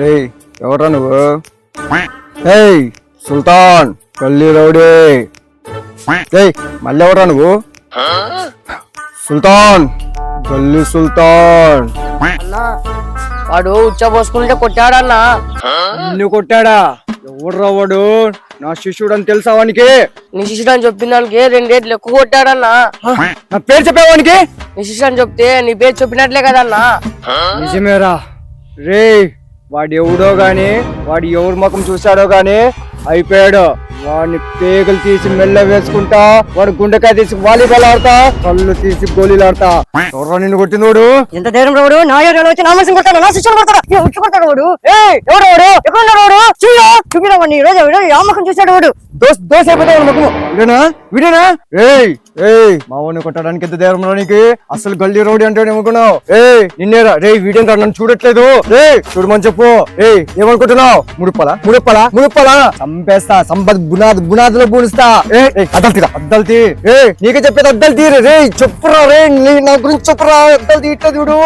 ఏయ్ ఎవరా నువ్వు? ఏయ్ సుల్తాన్ గల్లీ రౌడీ. ఏయ్ మళ్ళీ ఎవరా నువ్వు? సుల్తాన్ గల్లీ సుల్తాన్. అన్నా వాడు ఉచ్చ పోసుకుంటే కొట్టాడన్నా. నిన్ను కొట్టాడా? ఎవడ్రా వాడు? నా శిష్యుడు అని తెలుసా వానికి? నీ శిష్యుడు అని చెప్పిన దానికి 2 రేట్లు ఎక్కువ కొట్టాడన్నా. నా పేరు చెప్పేవానికి? నీ శిష్యుడు అని చెప్తే నీ పేరు చెప్పినట్లే కదన్నా. నిజమేరా రే. వాడు ఎవడో గాని వాడు ఎవరి ముఖం చూశాడో గాని అయిపోయాడు. వాడిని పేగులు తీసి మెల్ల వేసుకుంటా, వాడు గుండెకాయ తీసి వాలీబాల్ ఆడతా, కళ్ళు తీసి గోళీలు ఆడతా. ఎవరా నిన్ను కొట్టినోడు? ఎంత ధైర్యం రావుడు? నా ఏరియాలో వచ్చి నా మనిషిని కొట్టాడు, నా శిష్యుడు కొడతాడు, ఉచ్చు కొడతాడు వాడు. ఎవడు వాడు? ఎక్కడ ఉన్నాడు వాడు? చూపినా వాడిని ఈ రోజు వీడు ఆ ముఖం చూశాడు వాడు. దోశ అయిపోతావు ముఖము. వీడేనా? ఏయ్ ఏయ్ మా వాడిని కొట్టడానికి ఎంత ధైర్యం రా నీకు? అసలు గల్లీ రౌడీ అంటే ఏమనుకున్నావు? నిన్నేరా రే. వీడేంటా నన్ను చూడట్లేదు? చూడమని చెప్పు. ఏమనుకుంటున్నావు? ముడుప్పలా చంపేస్తా. సంపద బునాదులో పూడుస్తా. అద్దలు తీ. నీకే చెప్పేది అద్దలు తీరే రే. చెప్పురా రే, నా గురించి చెప్పురా. అద్దలు తీట చూడు.